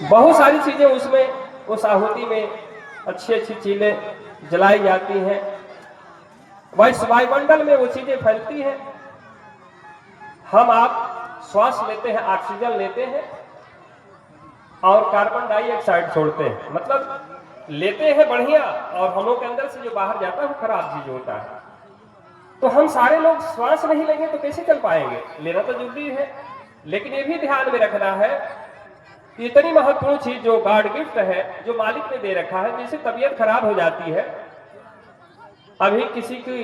बहुत सारी चीजें उसमें उस आहुति में अच्छी अच्छी चीजें जलाई जाती हैं। वायुमंडल में वो चीजें फैलती हैं। हम आप श्वास लेते हैं, ऑक्सीजन लेते हैं और कार्बन डाइऑक्साइड छोड़ते हैं। मतलब लेते हैं बढ़िया और हम लोग के अंदर से जो बाहर जाता है वो खराब चीज होता है। तो हम सारे लोग श्वास नहीं लेंगे तो कैसे चल पाएंगे? लेना तो जरूरी है, लेकिन ये भी ध्यान में रखना है कि इतनी महत्वपूर्ण चीज जो गॉड गिफ्ट है, जो मालिक ने दे रखा है, जिससे तबीयत खराब हो जाती है, अभी किसी की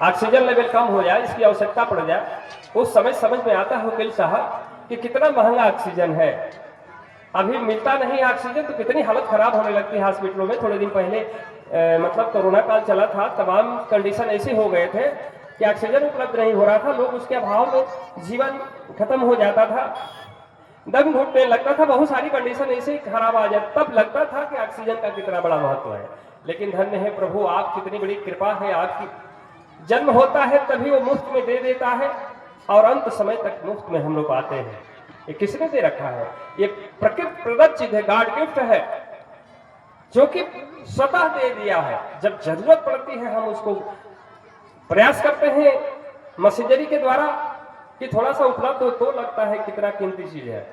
ऑक्सीजन लेवल कम हो जाए, इसकी आवश्यकता पड़ जाए, उस समय समझ में आता है वकील साहब कि कितना महंगा ऑक्सीजन है, अभी मिलता नहीं ऑक्सीजन, तो कितनी हालत खराब होने लगती है हॉस्पिटलों में। थोड़े दिन पहले मतलब कोरोना काल चला था, तमाम कंडीशन ऐसे हो गए थे कि ऑक्सीजन उपलब्ध नहीं हो रहा था, लोग उसके अभाव में जीवन खत्म हो जाता था, दम घुटने लगता था, बहुत सारी कंडीशन ऐसे खराब आ जाती, तब लगता था कि ऑक्सीजन का कितना बड़ा महत्व है। लेकिन धन्य है प्रभु, आप कितनी बड़ी कृपा है आपकी। जन्म होता है तभी वो मुफ्त में दे देता है और अंत समय तक मुफ्त में हम लोग आते हैं। ये किसने दे रखा है? ये प्रकृति प्रदत्त चीज है, गॉड गिफ्ट है, जो कि स्वतः दे दिया है। जब जरूरत पड़ती है हम उसको प्रयास करते हैं मशीनरी के द्वारा कि थोड़ा सा उपलब्ध हो, तो लगता है कितना कीमती चीज है।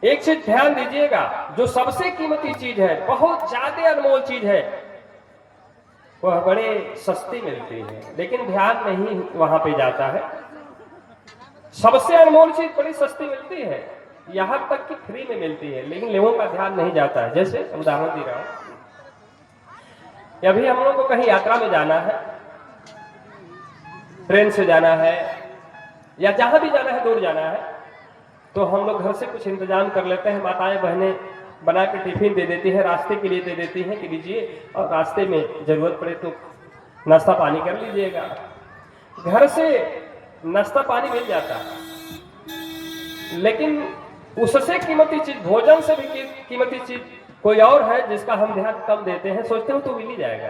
एक चीज ध्यान दीजिएगा, जो सबसे कीमती चीज है, बहुत ज्यादा अनमोल चीज है, वह बड़े सस्ती मिलती है, लेकिन ध्यान नहीं वहां पे जाता है। सबसे अनमोल चीज बड़ी सस्ती मिलती है, यहां तक कि फ्री में मिलती है, लेकिन लोगों का ध्यान नहीं जाता है। जैसे उदाहरण दे रहा हूं, अभी हम लोग को कहीं यात्रा में जाना है, ट्रेन से जाना है या जहां भी जाना है, दूर जाना है, तो हम लोग घर से कुछ इंतजाम कर लेते हैं। माताएं बहनें बना के टिफिन दे देती है, रास्ते के लिए दे देती है कि लीजिए, और रास्ते में जरूरत पड़े तो नाश्ता पानी कर लीजिएगा। घर से नाश्ता पानी मिल जाता है, लेकिन उससे कीमती चीज, भोजन से भी कीमती चीज कोई और है जिसका हम ध्यान कम देते हैं। सोचते हो तो मिल ही जाएगा।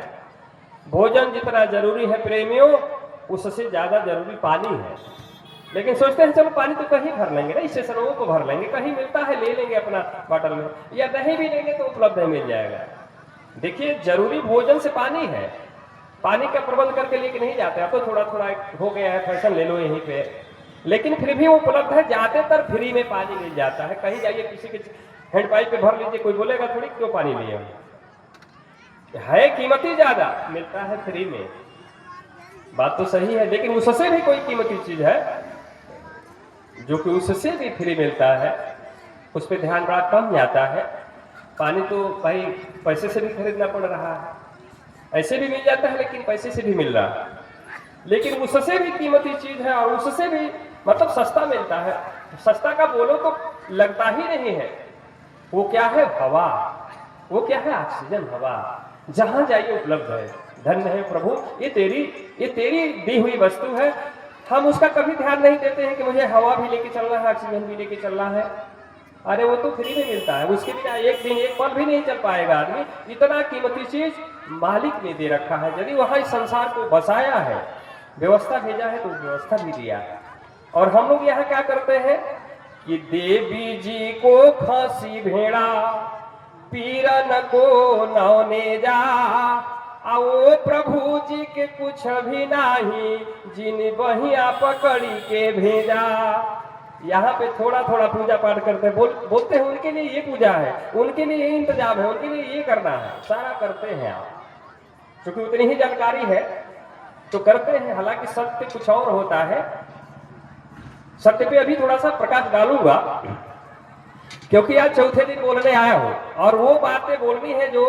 भोजन जितना जरूरी है प्रेमियों, उससे ज्यादा जरूरी पानी है। लेकिन सोचते हैं चलो पानी तो कहीं भर लेंगे ना, स्टेशनों को भर लेंगे, कहीं मिलता है ले लेंगे अपना बॉटल में, या नहीं भी लेंगे तो उपलब्ध है, मिल जाएगा। देखिए, जरूरी भोजन से पानी है, पानी का प्रबंध करके लेके नहीं जाते। अब तो थोड़ा थोड़ा हो गया है फैशन, ले लो यहीं पे, लेकिन फिर भी वो उपलब्ध है। ज्यादातर फ्री में पानी मिल जाता है। कहीं जाइए किसी के हैंड पाइप पे भर लीजिए, कोई बोलेगा थोड़ी क्यों पानी लिए, है कीमती ज्यादा, मिलता है फ्री में, बात तो सही है। लेकिन उससे भी कोई कीमती चीज है जो कि उससे भी फ्री मिलता है, उस पर ध्यान बड़ा कम जाता है। पानी तो भाई पैसे से भी खरीदना पड़ रहा है, ऐसे भी मिल जाता है लेकिन पैसे से भी मिल रहा है, लेकिन उससे भी कीमती चीज है और उससे भी मतलब सस्ता मिलता है। सस्ता का बोलो तो लगता ही नहीं है। वो क्या है? हवा। वो क्या है? ऑक्सीजन, हवा। जहां जाइए उपलब्ध है। धन्य है प्रभु, ये तेरी दी हुई वस्तु है। हम उसका कभी ध्यान नहीं देते हैं कि मुझे हवा भी लेके चलना है, ऑक्सीजन भी लेके चलना है। अरे वो तो फ्री में मिलता है, उसके बिना एक दिन एक पल भी नहीं चल पाएगा आदमी। इतना कीमती चीज मालिक ने दे रखा है। यदि वहां इस संसार को बसाया है, व्यवस्था भेजा है, तो व्यवस्था भी दिया है। और हम लोग यहाँ क्या करते हैं कि देवी जी को खांसी भेड़ा, पीरन को नौने जा, आओ प्रभु जी के कुछ भी नहीं, जिन बहिया पकड़ी के भेजा। यहाँ पे थोड़ा थोड़ा पूजा पाठ करते हैं, बोलते हैं उनके लिए ये पूजा है, उनके लिए ये इंतजाम है, उनके लिए ये करना है, सारा करते हैं आप। क्योंकि उतनी ही जानकारी है तो करते हैं। हालांकि सत्य कुछ और होता है। सत्य पे अभी थोड़ा सा प्रकाश डालूंगा, क्योंकि आज चौथे दिन बोलने आया हूं और वो बातें बोलनी है जो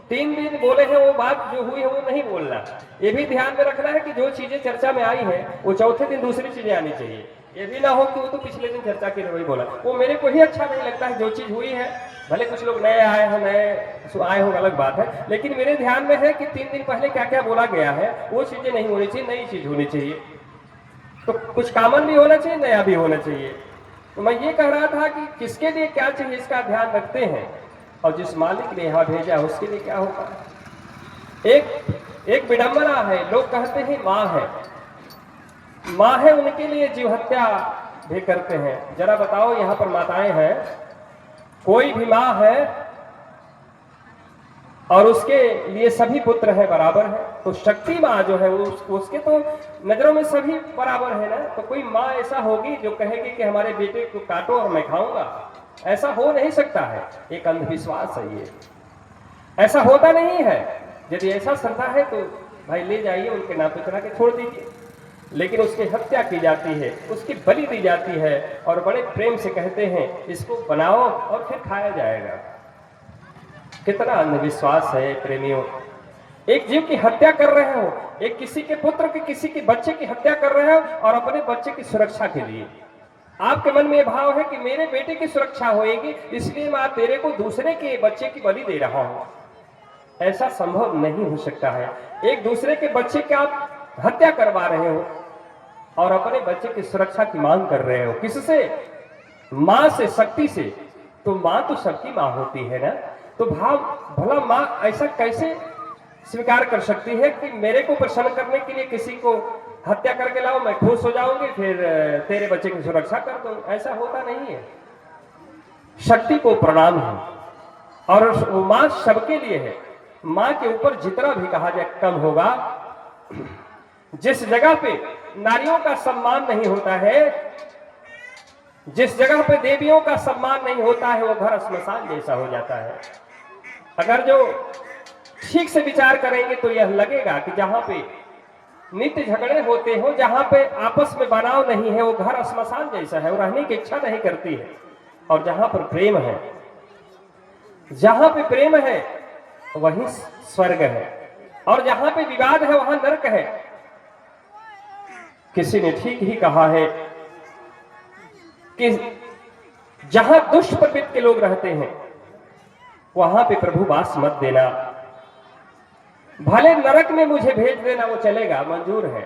3 दिन बोले हैं, वो बात जो हुई है वो नहीं बोलना। ये भी ध्यान में रखना है कि जो चीजें चर्चा में आई हैं वो चौथे दिन दूसरी चीजें आनी चाहिए। ये भी ना हो कि वो तो पिछले दिन चर्चा की वही बोला, वो मेरे को ही अच्छा नहीं लगता है। जो चीज हुई है, भले कुछ लोग नए आए हैं, नए आए हो अलग बात है, लेकिन मेरे ध्यान में है कि 3 दिन पहले क्या क्या बोला गया है वो चीजें नहीं होनी चाहिए, नई चीज होनी चाहिए। तो कुछ कॉमन भी होना चाहिए, नया भी होना चाहिए। तो मैं ये कह रहा था कि किसके लिए क्या चाहिए इसका ध्यान रखते हैं, और जिस मालिक ने यहाँ भेजा उसके लिए क्या होता है। एक विडंबना है, लोग कहते हैं माँ है, माँ है, उनके लिए जीव हत्या भी करते हैं। जरा बताओ, यहाँ पर माताएं हैं, कोई भी माँ है और उसके लिए सभी पुत्र है बराबर है, तो शक्ति माँ जो है वो उसके तो नजरों में सभी बराबर है ना। तो कोई माँ ऐसा होगी जो कहेगी कि हमारे बेटे को काटो और मैं खाऊंगा, ऐसा हो नहीं सकता है। एक अंधविश्वास है ये, ऐसा होता नहीं है। यदि ऐसा श्रद्धा है तो भाई ले जाइए, उनके नाम पे चढ़ा के छोड़ दीजिए। लेकिन उसकी हत्या की जाती है, उसकी बलि दी जाती है और बड़े प्रेम से कहते हैं इसको बनाओ और फिर खाया जाएगा। कितना अंधविश्वास है प्रेमियों। एक जीव की हत्या कर रहे हो, एक किसी के पुत्र की, किसी के बच्चे की हत्या कर रहे हो और अपने बच्चे की सुरक्षा के लिए आपके मन में भाव है कि मेरे बेटे की सुरक्षा होएगी, इसलिए मैं तेरे को दूसरे के बच्चे की बलि दे रहा हूं। ऐसा संभव नहीं हो सकता है। एक दूसरे के बच्चे की आप हत्या करवा रहे हो और अपने बच्चे की सुरक्षा की मांग कर रहे हो। किससे? मां से, शक्ति से। तो मां तो सबकी मां होती है ना। तो भाव भला मां ऐसा कैसे स्वीकार कर सकती है कि मेरे को प्रसन्न करने के लिए किसी को हत्या करके लाओ, मैं खुश हो जाऊंगी, फिर तेरे बच्चे की सुरक्षा कर दूं? ऐसा होता नहीं है। शक्ति को प्रणाम है और मां सबके लिए है। मां के ऊपर जितना भी कहा जाए कम होगा। जिस जगह पे नारियों का सम्मान नहीं होता है, जिस जगह पे देवियों का सम्मान नहीं होता है, वो घर श्मशान जैसा हो जाता है। अगर जो ठीक से विचार करेंगे तो यह लगेगा कि जहां पे नित्य झगड़े होते हो, जहां पे आपस में बनाव नहीं है, वो घर श्मशान जैसा है, वो रहने की इच्छा नहीं करती है। और जहां पर प्रेम है, जहां पे प्रेम है वहीं स्वर्ग है, और जहां पे विवाद है वहां नरक है। किसी ने ठीक ही कहा है कि जहां दुष्ट प्रवृत्ति के लोग रहते हैं वहां पे प्रभु वास मत देना। भले नरक में मुझे भेज देना, वो चलेगा, मंजूर है,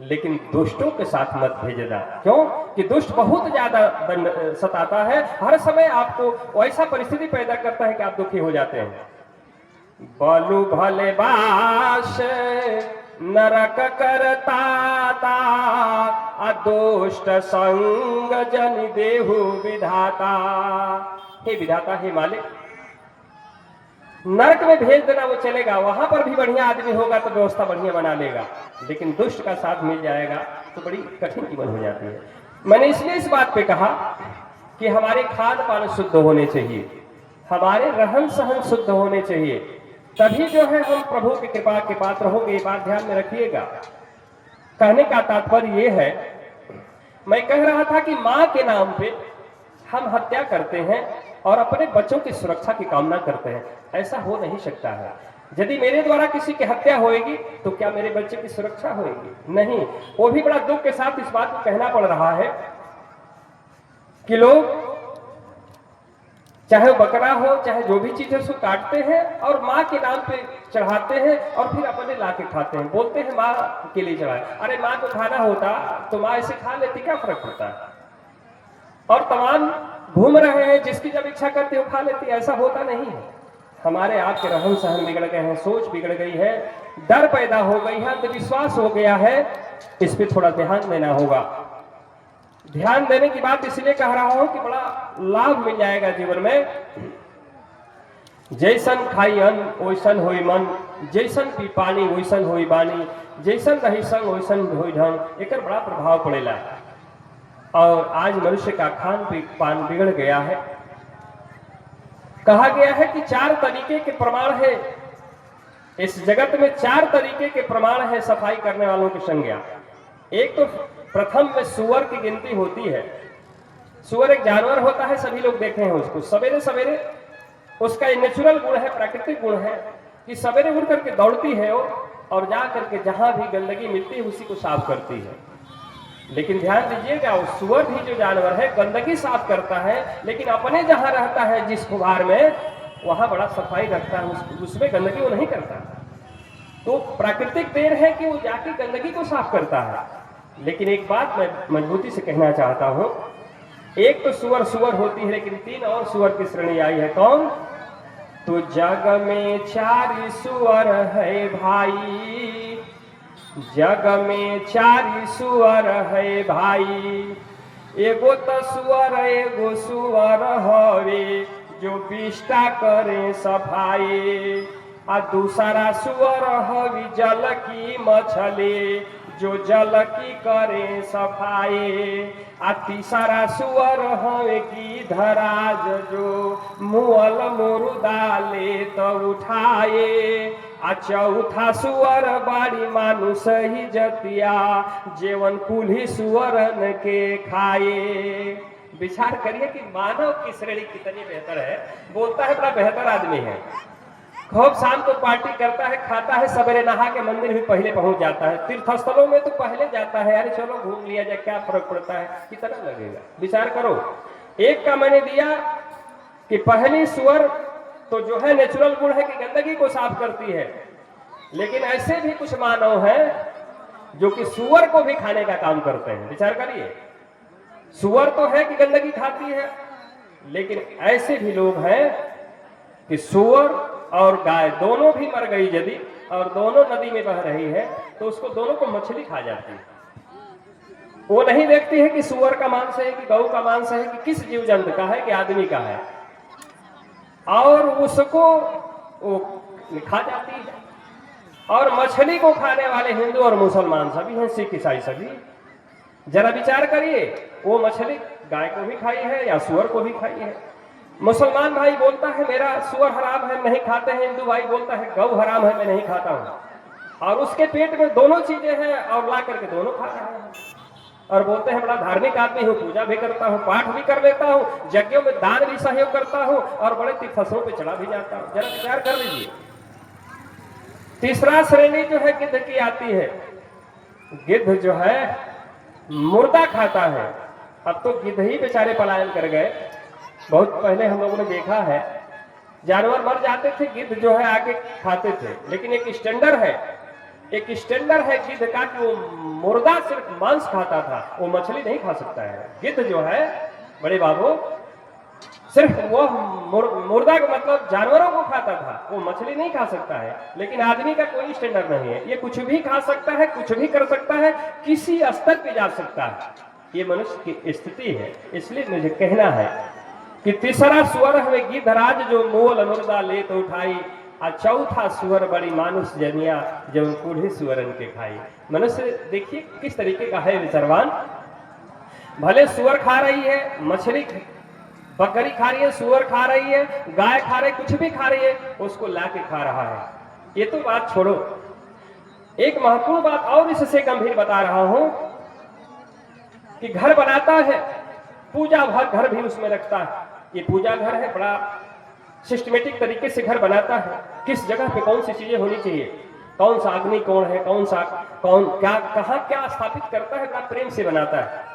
लेकिन दुष्टों के साथ मत भेजना। क्यों? कि दुष्ट बहुत ज्यादा दंड सताता है, हर समय आपको ऐसा परिस्थिति पैदा करता है कि आप दुखी हो जाते हैं। बलु भले बास नरक करता, अदुष्ट संग जन देहु विधाता। हे विधाता, हे मालिक, नरक में भेज देना वो चलेगा, वहां पर भी बढ़िया आदमी होगा तो व्यवस्था बढ़िया बना लेगा, लेकिन दुष्ट का साथ मिल जाएगा तो बड़ी कठिन जीवन हो जाती है। मैंने इसलिए इस बात पे कहा कि हमारे खान पान शुद्ध होने चाहिए, हमारे रहन सहन शुद्ध होने चाहिए, तभी जो है हम प्रभु की कृपा के पात्र होंगे। ये बात ध्यान में रखिएगा। कहने का तात्पर्य ये है, मैं कह रहा था कि मां के नाम पे हम हत्या करते हैं और अपने बच्चों की सुरक्षा की कामना करते हैं। ऐसा हो नहीं सकता है। यदि मेरे द्वारा किसी की हत्या होएगी तो क्या मेरे बच्चे की सुरक्षा होएगी? नहीं। वो भी बड़ा दुख के साथ इस बात को कहना पड़ रहा है कि लोग चाहे बकरा हो, चाहे जो भी चीज है उसको काटते हैं और माँ के नाम पे चढ़ाते हैं और फिर अपने ला के खाते हैं, बोलते हैं माँ के लिए चढ़ाए। अरे माँ को खाना होता तो माँ ऐसे खा लेती, क्या फर्क पड़ता है? और तमाम घूम रहे हैं, जिसकी जब इच्छा करती हो खा लेती। ऐसा होता नहीं है। हमारे आपके रहन सहन बिगड़ गए हैं, सोच बिगड़ गई है, डर पैदा हो गई है, अंधविश्वास हो गया है। इस पे थोड़ा ध्यान देना होगा। ध्यान देने की बात इसलिए कह रहा हूं कि बड़ा लाभ मिल जाएगा जीवन में। जैसन खाई अन्न वैसन होई मन, जैसन पी पानी वैसन होई बानी, जैसन रही संग वैसन होई ढंग। एक बड़ा प्रभाव पड़ेगा। और आज मनुष्य का खान पान बिगड़ गया है। कहा गया है कि 4 तरीके के प्रमाण है इस जगत में, 4 तरीके के प्रमाण है सफाई करने वालों की संज्ञा। एक तो प्रथम में सुअर की गिनती होती है। सुअर एक जानवर होता है, सभी लोग देखे हैं उसको। सवेरे सवेरे उसका नेचुरल गुण है, प्राकृतिक गुण है कि सवेरे उठ करके दौड़ती है और जा करके जहां भी गंदगी मिलती है उसी को साफ करती है। लेकिन ध्यान दीजिएगा, वो सुअर भी जो जानवर है गंदगी साफ करता है, लेकिन अपने जहां रहता है जिस खुबार में, वहां बड़ा सफाई रखता है, उसमें गंदगी वो नहीं करता। तो प्राकृतिक देर है कि वो जाके गंदगी को साफ करता है। लेकिन एक बात मैं मजबूती से कहना चाहता हूं, एक तो सुअर सुअर होती है, लेकिन 3 और सुअर की श्रेणी आई है। कौन? तो जग में 4 सुअर है भाई, जग में 4 सुअर है भाई, एगो तो सुअर एगो सुअर हवे हवे जो विष्टा करे सफाई। आ दूसरा सुअर हवी जल की मछली जो जल की करे सफाई। आ तीसरा सुअर हवे की धराज जो मुअल मुर्दा ले तो उठाए। आ चौथा सुअर बाड़ी मानुष ही जतिया जेवन कुल्ही सुअरन के खाए। विचार करिए कि मानव की श्रेणी कितनी बेहतर है। बोलता है बड़ा बेहतर आदमी है, खूब शाम को पार्टी करता है, खाता है, सवेरे नहा के मंदिर भी पहले पहुंच जाता है, तीर्थ स्थलों में तो पहले जाता है। अरे चलो घूम लिया जाए, क्या फर्क पड़ता है, कितना लगेगा। विचार करो, एक का मैंने दिया कि पहली सुअर तो जो है नेचुरल गुण है कि गंदगी को साफ करती है, लेकिन ऐसे भी कुछ मानव हैं जो कि सुअर को भी खाने का काम करते हैं। विचार करिए, सुअर तो है कि गंदगी खाती है, लेकिन ऐसे भी लोग हैं कि सुअर और गाय दोनों भी मर गई यदि और दोनों नदी में बह रही है तो उसको दोनों को मछली खा जाती है। वो नहीं देखती है कि सुअर का मांस है कि गऊ का मांस है कि किस जीव जंतु का है कि आदमी का है, और उसको वो खा जाती है। और मछली को खाने वाले हिंदू और मुसलमान सभी हैं, सिख ईसाई सभी। जरा विचार करिए, वो मछली गाय को भी खाई है या सुअर को भी खाई है। मुसलमान भाई बोलता है मेरा सुअर हराम है, नहीं खाते हैं। हिंदू भाई बोलता है गऊ हराम है, मैं नहीं खाता हूं। और उसके पेट में दोनों चीजें हैं और ला करके दोनों खा रहा है और बोलते हैं बड़ा धार्मिक आदमी हूँ, पूजा भी करता हूँ, पाठ भी कर लेता हूँ, यज्ञों में दान भी सहयोग करता हूँ और बड़े तीर्थस्थलों पे चढ़ा भी जाता हूँ। जरा विचार कर लीजिए। तीसरा श्रेणी जो है गिद्ध की आती है। गिद्ध जो है मुर्दा खाता है। अब तो गिद्ध ही बेचारे पलायन कर गए। बहुत पहले हम लोगों ने देखा है जानवर मर जाते थे, गिद्ध जो है आके खाते थे। लेकिन एक स्टैंडर्ड है गिद्ध का कि वो मुर्दा सिर्फ मांस खाता था, वो मछली नहीं खा सकता है। गिद्ध जो है बड़े बाबू सिर्फ वो मुर्दा का मतलब जानवरों को खाता था, वो मछली नहीं खा सकता है। लेकिन आदमी का कोई स्टैंडर्ड नहीं है, ये कुछ भी खा सकता है, कुछ भी कर सकता है, किसी स्तर पे जा सकता है। ये मनुष्य की स्थिति है। इसलिए मुझे कहना है कि तीसरा सुअर हमें गिद्धराज जो मोल मुर्दा ले तो उठाई। और चौथा सुअर बड़ी मानुष जनिया जब कुल्ही सुअरन के खाई। मनुष्य देखिए किस तरीके का है विचारवान। भले सुअर खा रही है, मछली बकरी खा रही है, सुअर खा रही है, गाय खा रही है, कुछ भी खा रही है, उसको लाके खा रहा है। ये तो बात छोड़ो, एक महत्वपूर्ण बात और इससे गंभीर बता रहा हूं कि घर बनाता है, पूजा घर भी उसमें रखता है। ये पूजा घर है, बड़ा सिस्टमेटिक तरीके से घर बनाता है। किस जगह पे कौन सी चीजें होनी चाहिए, कौन सा अग्नि कौन है, कौन क्या कहां क्या स्थापित करता है, बड़ा प्रेम से बनाता है।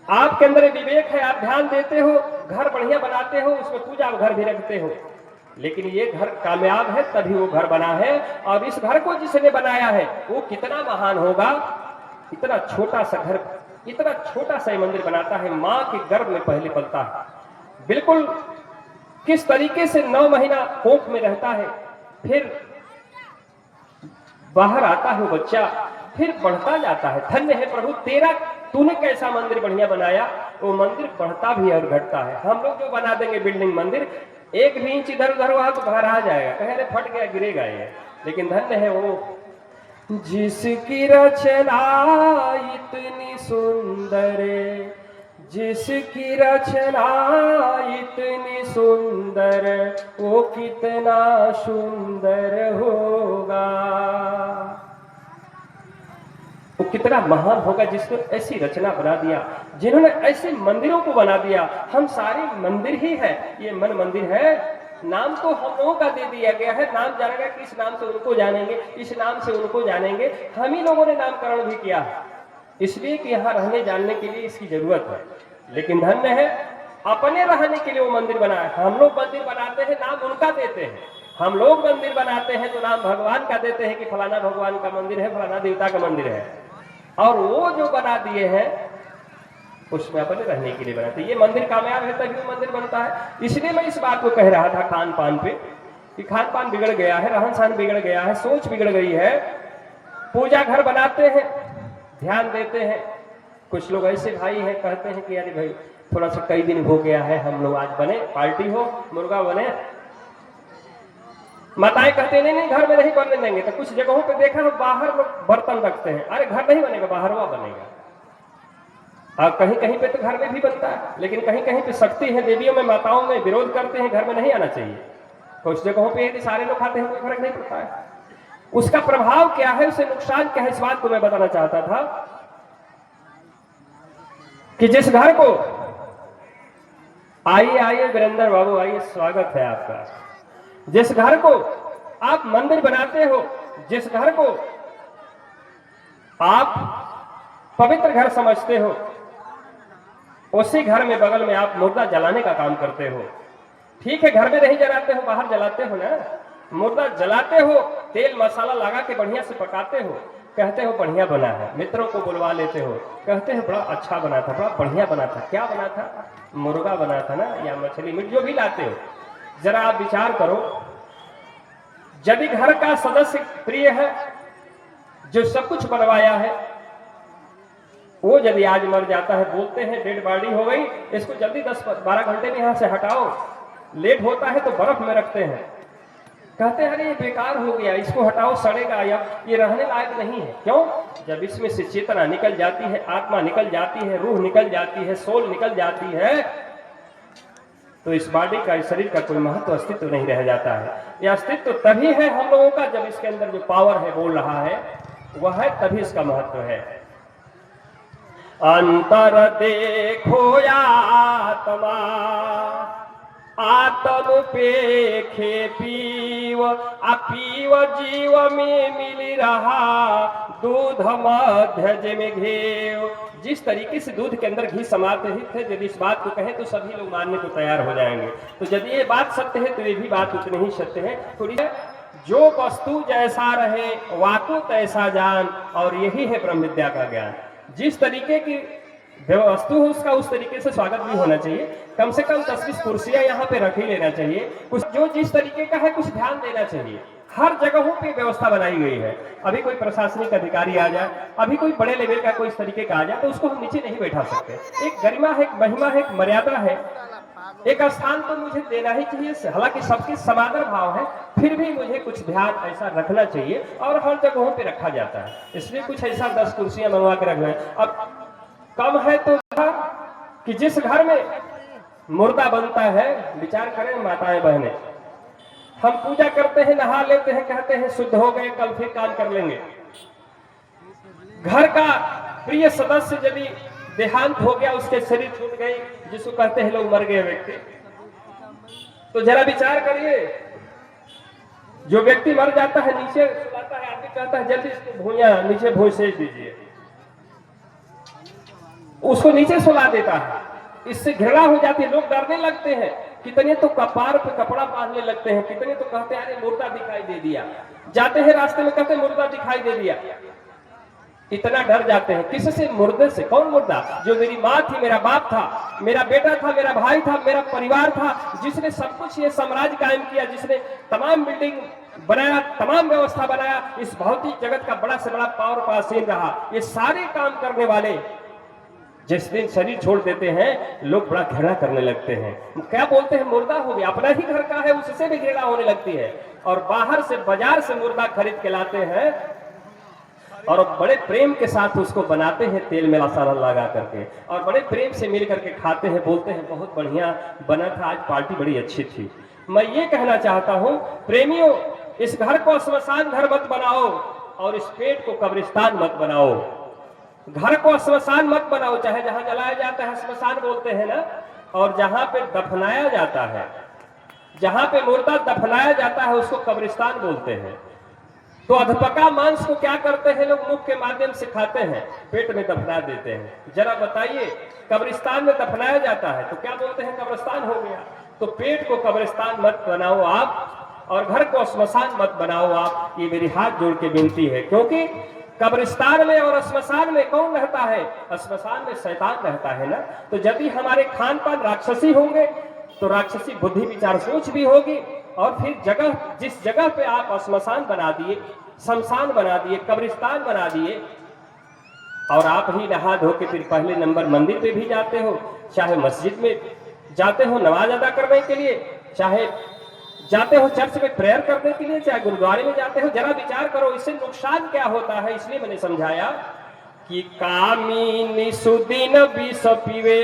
आपके अंदर विवेक है, आप ध्यान देते हो, घर बढ़िया बनाते हो, उसमें पूजा घर भी रखते हो। लेकिन ये घर कामयाब है तभी वो घर बना है। और इस घर को जिसने बनाया है वो कितना महान होगा। इतना छोटा सा घर, इतना छोटा सा मंदिर बनाता है, माँ के गर्भ में पहले पलता है। बिल्कुल किस तरीके से 9 महीना कोख में रहता है, फिर बाहर आता है बच्चा, फिर बढ़ता जाता है। धन्य है प्रभु तेरा, तूने कैसा मंदिर बढ़िया बनाया। वो मंदिर बढ़ता भी और घटता है। हम लोग जो बना देंगे बिल्डिंग मंदिर, 1 भी इंच इधर उधर हुआ तो बाहर आ जाएगा, कहे फट गया गिरेगा ये। लेकिन धन्य है वो जिसकी रचना इतनी सुंदर, जिसकी रचना इतनी सुंदर, वो कितना सुंदर होगा। वो कितना महान होगा जिसने ऐसी रचना बना दिया, जिन्होंने ऐसे मंदिरों को बना दिया। हम सारे मंदिर ही है, ये मन मंदिर है। नाम तो हम लोगों का दे दिया गया है, नाम जानेगा कि इस नाम से उनको जानेंगे, इस नाम से उनको जानेंगे। हम ही लोगों ने नामकरण भी किया है, इसलिए कि यहाँ रहने जानने के लिए इसकी जरूरत है। लेकिन धन्य है अपने रहने के लिए वो मंदिर बनाए। हम लोग मंदिर बनाते हैं, नाम उनका देते हैं। हम लोग मंदिर बनाते हैं तो नाम भगवान का देते हैं कि फलाना भगवान का मंदिर है, फलाना देवता का मंदिर है। और वो जो बना दिए हैं उसमें अपने रहने के लिए बनाते। ये मंदिर कामयाब है तभी वो मंदिर बनता है। इसलिए मैं इस बात को कह रहा था खान पान पे कि खान पान बिगड़ गया है, रहन सहन बिगड़ गया है, सोच बिगड़ गई है। पूजा घर बनाते हैं, ध्यान देते हैं। कुछ लोग ऐसे भाई हैं कहते हैं कि अरे भाई थोड़ा सा कई दिन हो गया है, हम लोग आज बने, पार्टी हो, मुर्गा बने। माताएं कहते नहीं नहीं घर में नहीं बनने देंगे। तो कुछ जगहों पे देखा हो बाहर लोग बर्तन रखते हैं, अरे घर नहीं बनेगा, बाहर हुआ बनेगा। और कहीं कहीं पे तो घर में भी बनता है, लेकिन कहीं कहीं पे शक्ति है, देवियों में माताओं में विरोध करते हैं, घर में नहीं आना चाहिए। कुछ जगहों पे यदि सारे लोग खाते हैं कोई फर्क नहीं पड़ता है। उसका प्रभाव क्या है, उसे नुकसान क्या है, इस बात को मैं बताना चाहता था कि जिस घर को, आइए आइए वीरेंद्र बाबू आइए, स्वागत है आपका। जिस घर को आप मंदिर बनाते हो, जिस घर को आप पवित्र घर समझते हो, उसी घर में बगल में आप मुर्दा जलाने का काम करते हो। ठीक है, घर में नहीं जलाते हो, बाहर जलाते हो ना, मुर्दा जलाते हो, तेल मसाला लगा के बढ़िया से पकाते हो, कहते हो बढ़िया बना है, मित्रों को बुलवा लेते हो, कहते हैं बड़ा अच्छा बना था, बड़ा बढ़िया बना था। क्या बना था? मुर्गा बना था ना, या मछली मीट जो भी लाते हो। जरा आप विचार करो, यदि घर का सदस्य प्रिय है, जो सब कुछ बनवाया है, वो यदि आज मर जाता है, बोलते हैं डेड बॉडी हो गई, इसको जल्दी 10-12 घंटे में यहां से हटाओ। लेट होता है तो बर्फ में रखते हैं, कहते हैं अरे ये बेकार हो गया, इसको हटाओ, सड़ेगा, या ये रहने लायक नहीं है। क्यों? जब इसमें से चेतना निकल जाती है, आत्मा निकल जाती है, रूह निकल जाती है, सोल निकल जाती है, तो इस बॉडी का, इस शरीर का कोई महत्व, अस्तित्व नहीं रह जाता है। यह अस्तित्व तभी है हम लोगों का जब इसके अंदर जो पावर है, बोल रहा है, वह है, तभी इसका महत्व है। अंतर देखो आत्मा, आत्म पेखे पीव, अपीव जीव में मिल रहा दूध मध्य जिम घेव। जिस तरीके से दूध के अंदर घी समाहित है, यदि इस बात को कहें तो सभी लोग मानने को तैयार हो जाएंगे। तो यदि ये बात सत्य है तो ये भी बात उतनी ही सत्य है। थोड़ी जो वस्तु जैसा रहे वाकु तैसा जान, और यही है ब्रह्म विद्या का ज्ञान। जिस तरीके की वस्तु है उसका उस तरीके से स्वागत भी होना चाहिए। कम से कम 10-20 कुर्सियां यहाँ पे रख ही लेना चाहिए। कुछ जो जिस तरीके का है कुछ ध्यान देना चाहिए। हर जगहों पे व्यवस्था बनाई गई है। अभी कोई प्रशासनिक अधिकारी आ जाए, अभी कोई बड़े लेवल का कोई इस तरीके का आ जाए, तो उसको हम नीचे नहीं बैठा सकते। एक गरिमा है, एक महिमा है, एक मर्यादा है, एक स्थान तो मुझे देना ही चाहिए। हालांकि सबके समादर भाव है, फिर भी मुझे कुछ ध्यान ऐसा रखना चाहिए, और हर जगहों पे रखा जाता है। इसलिए कुछ ऐसा 10 कुर्सियां मंगवा के रखना है। अब कम है तो कि जिस घर में मुर्दा बनता है, विचार करें माताएं बहनें, हम पूजा करते हैं, नहा लेते हैं, कहते हैं शुद्ध हो गए, कल फिर काम कर लेंगे। घर का प्रिय सदस्य यदि देहांत हो गया, उसके शरीर छूट गई, जिसको कहते हैं लोग मर गए व्यक्ति, तो जरा विचार करिए, जो व्यक्ति मर जाता है नीचे सुलाता है, आदमी कहता है जल्दी इसको भूया नीचे भूज सेज दीजिए, उसको नीचे सुला देता है। इससे घृणा हो जाती है, लोग डरने लगते हैं। कितने तो कपार पे कपड़ा बांधने लगते हैं, कितने तो कहते हैं अरे मुर्दा दिखाई दे दिया, जाते हैं रास्ते में कहते हैं मुर्दा दिखाई दे दिया। इतना डर जाते हैं किससे? मुर्दे से। कौन मुर्दा? जो मेरी माँ थी, मेरा बाप था, मेरा बेटा था, मेरा भाई था, मेरा परिवार था, जिसने सब कुछ ये साम्राज्य कायम किया, जिसने तमाम बिल्डिंग बनाया, तमाम व्यवस्था बनाया, इस भौतिक जगत का बड़ा से बड़ा पावर पासीन रहा। ये सारे काम करने वाले जिस दिन शरीर छोड़ देते हैं, लोग बड़ा घृणा करने लगते हैं। क्या बोलते हैं? मुर्दा हो गया। अपना ही घर का है, उससे भी घृणा होने लगती है। और बाहर से, बाजार से मुर्दा खरीद के लाते हैं और बड़े प्रेम के साथ उसको बनाते हैं, तेल में मसाला लगा करके, और बड़े प्रेम से मिल करके खाते हैं, बोलते हैं बहुत बढ़िया बना था, आज पार्टी बड़ी अच्छी थी। मैं ये कहना चाहता हूँ प्रेमियों, इस घर को श्मशान घर मत बनाओ, और इस पेट को कब्रिस्तान मत बनाओ। घर को श्मशान मत बनाओ, चाहे जहां जलाया जाता है श्मशान बोलते हैं ना, और जहां पे दफनाया जाता है, जहां पे मुर्दा दफनाया जाता है, उसको कब्रिस्तान बोलते हैं। तो अधपका मांस को क्या करते हैं लोग? मुख के माध्यम से खाते हैं, पेट में दफना देते हैं। जरा बताइए, कब्रिस्तान में दफनाया जाता है तो क्या बोलते हैं? कब्रिस्तान हो गया। तो पेट को कब्रिस्तान मत बनाओ आप, और घर को श्मशान मत बनाओ आप। ये मेरी हाथ जोड़ के विनती है, क्योंकि कब्रिस्तान में और श्मशान में कौन रहता है? श्मशान में शैतान रहता है ना। तो यदि हमारे खान पान राक्षसी होंगे तो राक्षसी बुद्धि विचार सोच भी होगी, और फिर जगह, जिस जगह पे आप श्मशान बना दिए, शमशान बना दिए, कब्रिस्तान बना दिए, और आप ही नहा धो के फिर पहले नंबर मंदिर पे भी जाते हो, चाहे मस्जिद में जाते हो नमाज अदा करने के लिए, चाहे जाते हो चर्च में प्रेयर करने के लिए, चाहे गुरुद्वारे में जाते हो। जरा विचार करो इससे नुकसान क्या होता है। इसलिए मैंने समझाया कि कामिनी सुदिन विष पीवे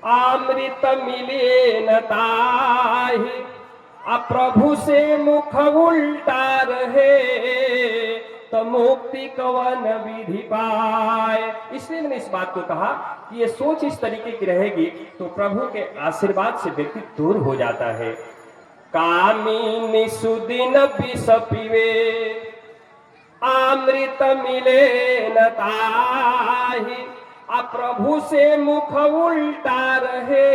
अमृत मिले न ताहि, प्रभु से मुख उल्टा रहे तो मुक्ति कवन विधि पाए। इसलिए मैंने इस बात को कहा कि ये सोच इस तरीके की रहेगी तो प्रभु के आशीर्वाद से व्यक्ति दूर हो जाता है। कामिनी सुदिन विष पीवे अमृत मिले न ताहि, प्रभु से मुख उल्टा रहे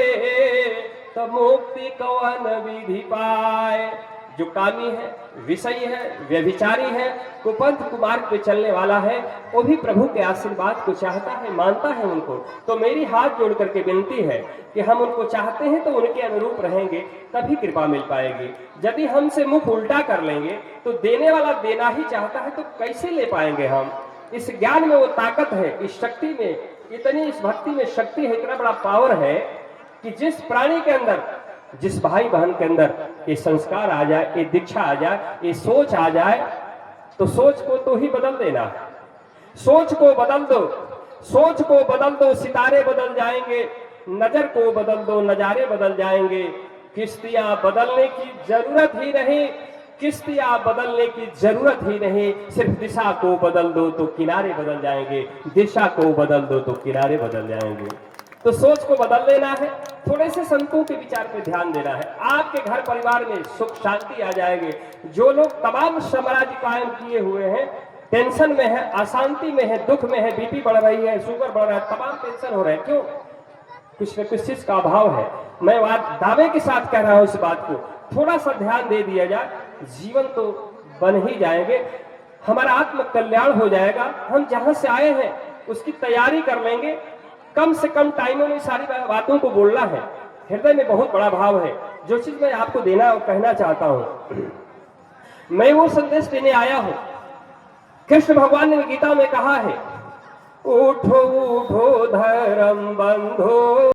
तो मुक्ति कवन विधि पाए। जो कामी है, विषयी है, व्यभिचारी है, कुपंथ कुमार्ग पे चलने वाला है, वो भी प्रभु के आशीर्वाद को चाहता है, मानता है उनको। तो मेरी हाथ जोड़ करके विनती है कि हम उनको चाहते हैं तो उनके अनुरूप रहेंगे, तभी कृपा मिल पाएगी। यदि हमसे मुख उल्टा कर लेंगे तो देने वाला देना ही चाहता है तो कैसे ले पाएंगे हम। इस ज्ञान में वो ताकत है, इस शक्ति में इतनी, इस भक्ति में शक्ति है, इतना बड़ा पावर है कि जिस प्राणी के अंदर, जिस भाई बहन के अंदर ये संस्कार आ जाए, ये दीक्षा आ जाए, ये सोच आ जाए, तो सोच को तो ही बदल देना। सोच को बदल दो, सोच को बदल दो, सितारे बदल जाएंगे। नजर को बदल दो, नजारे बदल जाएंगे। किश्तियां बदलने की जरूरत ही नहीं, किश्तियां बदलने की जरूरत ही नहीं। सिर्फ दिशा को बदल दो तो किनारे बदल जाएंगे, दिशा को बदल दो तो किनारे बदल जाएंगे। तो सोच को बदल लेना है, थोड़े से संतों के विचार पे ध्यान देना है। आपके घर परिवार में सुख शांति आ जाएंगे। जो लोग तमाम साम्राज्य कायम किए हुए हैं, टेंशन में है, अशांति में है, दुख में है, बीपी बढ़ रही है, शुगर बढ़ रहा है, तमाम टेंशन हो रहे हैं, क्यों? कुछ न कुछ चीज का अभाव है। मैं दावे के साथ कह रहा हूं इस बात को, थोड़ा सा ध्यान दे दिया जाए, जीवन तो बन ही जाएंगे, हमारा आत्म कल्याण हो जाएगा। हम जहां से आए हैं उसकी तैयारी कर लेंगे। कम से कम टाइमों में सारी बातों को बोलना है। हृदय में बहुत बड़ा भाव है। जो चीज मैं आपको देना और कहना चाहता हूं, मैं वो संदेश देने आया हूं। कृष्ण भगवान ने गीता में कहा है, उठो उठो धर्म बंधो।